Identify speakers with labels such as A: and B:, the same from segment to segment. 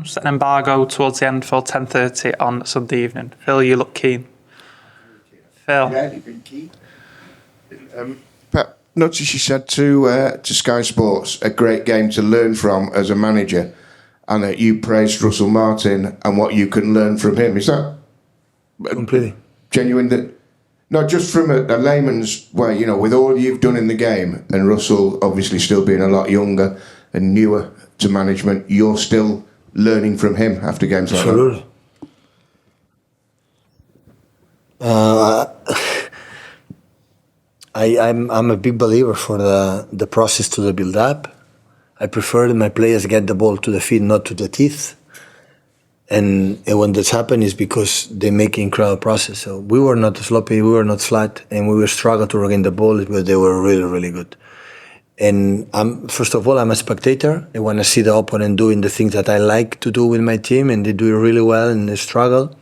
A: Set an embargo towards the end for 10:30 on Sunday evening. Phil, you look keen. Phil.
B: Yeah, you've been keen. Pep, notice you said to Sky Sports, a great game to learn from as a manager, and that you praised Russell Martin and what you can learn from him. Is that
C: completely
B: genuine? That not just from a layman's way, you know, with all you've done in the game, and Russell obviously still being a lot younger and newer to management, you're still learning from him after games like
C: Absolutely. I'm a big believer for the process to the build-up. I prefer that my players get the ball to the feet, not to the teeth. And when that's happened is because they make an incredible process. So we were not sloppy, we were not flat, and we were struggling to regain the ball because they were really, really good. And first of all, I'm a spectator. I want to see the opponent doing the things that I like to do with my team, and they do it really well and they struggle.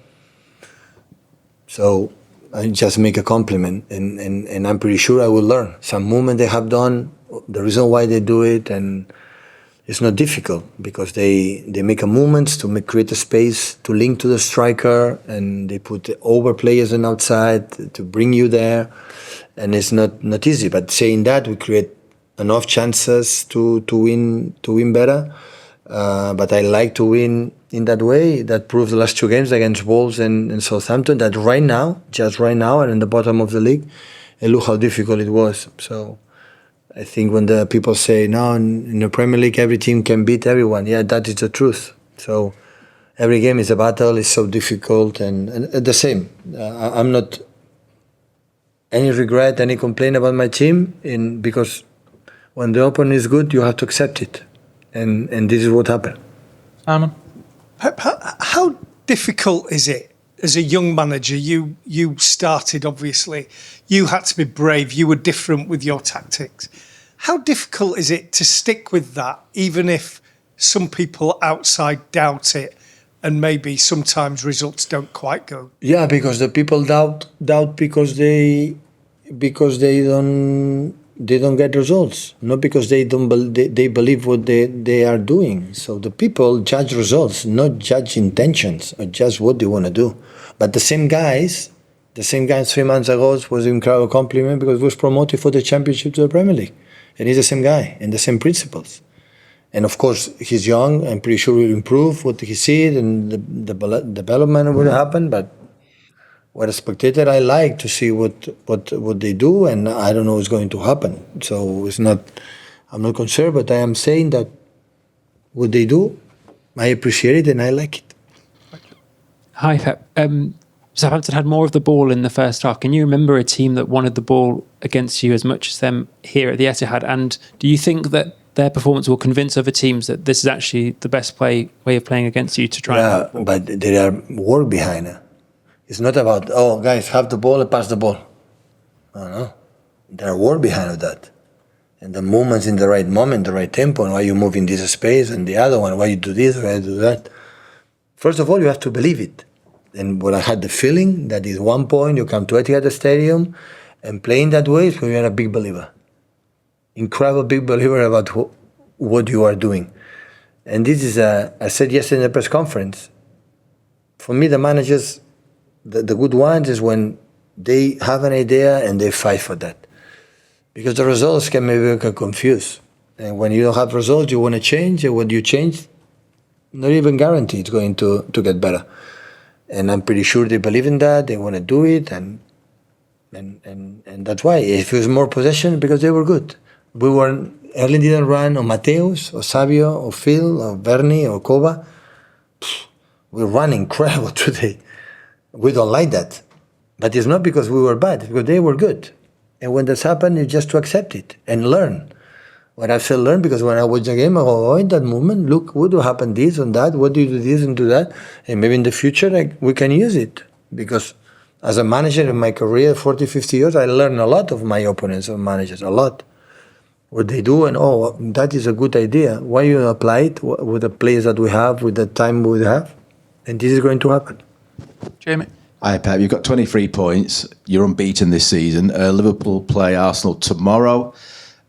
C: So I just make a compliment, and I'm pretty sure I will learn. Some movement they have done, the reason why they do it, and it's not difficult because they make a movement to create a space to link to the striker, and they put over players on outside to bring you there, and it's not easy. But saying that, we create enough chances to win better. But I like to win in that way. That proved the last two games against Wolves and Southampton that right now, just right now, are in the bottom of the league. And look how difficult it was. So I think when the people say, no, in the Premier League, every team can beat everyone. Yeah, that is the truth. So every game is a battle. It's so difficult. And the same. I'm not any regret, any complaint about my team because when the opponent is good, you have to accept it. And this is what happened.
A: Simon?
D: Pep, how difficult is it as a young manager? You started, obviously. You had to be brave. You were different with your tactics. How difficult is it to stick with that, even if some people outside doubt it and maybe sometimes results don't quite go?
C: Yeah, because the people doubt because they don't get results, not because they believe what they are doing. So the people judge results, not judge intentions or just what they want to do. But the same guys 3 months ago was an incredible compliment because he was promoted for the championship to the Premier League. And he's the same guy and the same principles. And of course, he's young. I'm pretty sure he'll improve what he sees and the development will happen. But what a spectator, I like to see what they do, and I don't know what's going to happen. So I'm not concerned, but I am saying that what they do, I appreciate it and I like it.
E: Hi, Pep. Southampton had more of the ball in the first half. Can you remember a team that wanted the ball against you as much as them here at the Etihad? And do you think that their performance will convince other teams that this is actually the best way of playing against you to try?
C: Yeah, but there are work behind it. It's not about, oh, guys, have the ball and pass the ball. No. There are work behind that. And the movements in the right moment, the right tempo, and why you move in this space, and the other one, why you do this, why you do that. First of all, you have to believe it. And when I had the feeling that at one point you come to Etihad Stadium and playing that way, so you're a big believer. Incredible big believer about what you are doing. And this is, I said yesterday in the press conference, for me, the managers, the good ones is when they have an idea and they fight for that. Because the results can maybe get confused. And when you don't have results, you want to change, and when you change, not even guaranteed it's going to get better. And I'm pretty sure they believe in that, they want to do it, and that's why. If it was more possession, because they were good. Erling didn't run, or Mateus, or Savio, or Phil, or Bernie, or Kova. We ran incredible today. We don't like that. But it's not because we were bad, it's because they were good. And when that's happened, it's just to accept it and learn. When I say learn, because when I watch the game, I go, oh, in that moment, look, what will happen this and that, what do you do this and do that? And maybe in the future, we can use it. Because as a manager in my career, 40, 50 years, I learned a lot of my opponents and managers, a lot. What they do, and oh, that is a good idea. Why you apply it with the players that we have, with the time we have? And this is going to happen.
A: Jamie?
F: Hi, Pep. You've got 23 points. You're unbeaten this season. Liverpool play Arsenal tomorrow.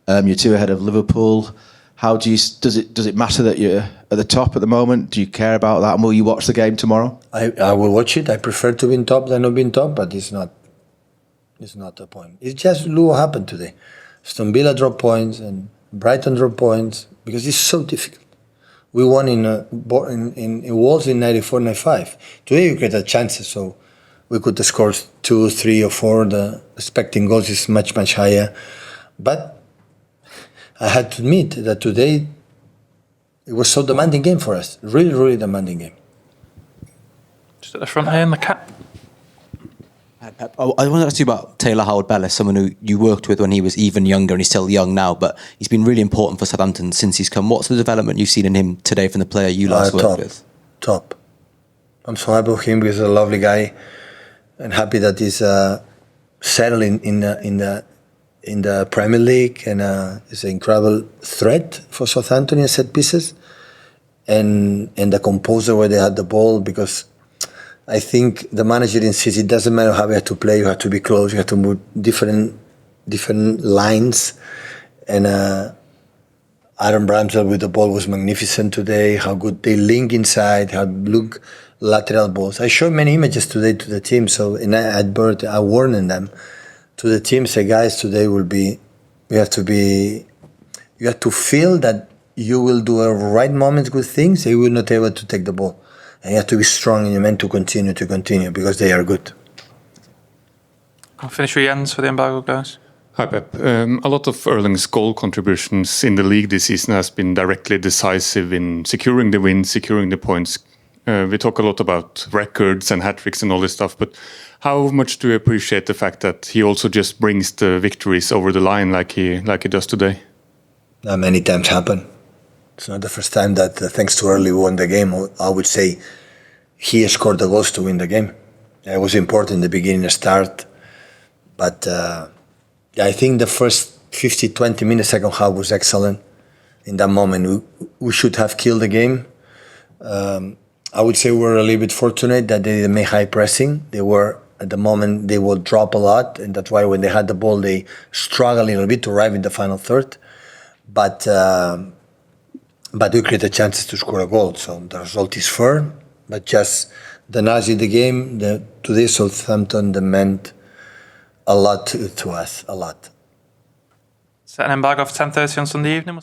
F: You're 2 ahead of Liverpool. Does it matter that you're at the top at the moment? Do you care about that? And will you watch the game tomorrow?
C: I will watch it. I prefer to be in top than not be in top, but it's not the point. It's just look what happened today. Aston Villa dropped points and Brighton dropped points because it's so difficult. We won in Wolves in 94-95. Today you get a chances, so we could score 2, 3 or 4. The expecting goals is much, much higher. But I had to admit that today it was so demanding game for us. Really, really demanding game.
A: Just at the front here in the cap.
G: Pep, I want to ask you about Taylor Howard-Bellis, someone who you worked with when he was even younger, and he's still young now, but he's been really important for Southampton since he's come. What's the development you've seen in him today from the player you last worked with?
C: Top. I'm so happy with him because he's a lovely guy, and happy that he's settling in the Premier League, and is an incredible threat for Southampton in set pieces, and the composer where they had the ball, because I think the manager insists it doesn't matter how you have to play, you have to be close, you have to move different lines, and Aaron Ramsdale with the ball was magnificent today, how good they link inside, how look lateral balls. I showed many images today to the team, so and I warned them to the team, say, guys, today you have to feel that you will do a right moments good things, and you will not able to take the ball. And you have to be strong and you're meant to continue because they are good.
A: I'll finish with Jens for the embargo, guys.
H: Hi, Pep. A lot of Erling's goal contributions in the league this season has been directly decisive in securing the win, securing the points. We talk a lot about records and hat-tricks and all this stuff, but how much do you appreciate the fact that he also just brings the victories over the line like he does today?
C: That many times happen. It's not the first time that, thanks to Erling, we won the game. I would say he scored the goals to win the game. It was important in the beginning, the start. But I think the first 50, 20 minutes, second half was excellent. In that moment, we should have killed the game. I would say we were a little bit fortunate that they didn't make high pressing. At the moment, they would drop a lot. And that's why when they had the ball, they struggled a little bit to arrive in the final third. But we created chances to score a goal, so the result is fair. But just the Nazi, the game, today Southampton, that meant a lot to us, a lot.
A: Set an embargo for 10:30 on Sunday evening.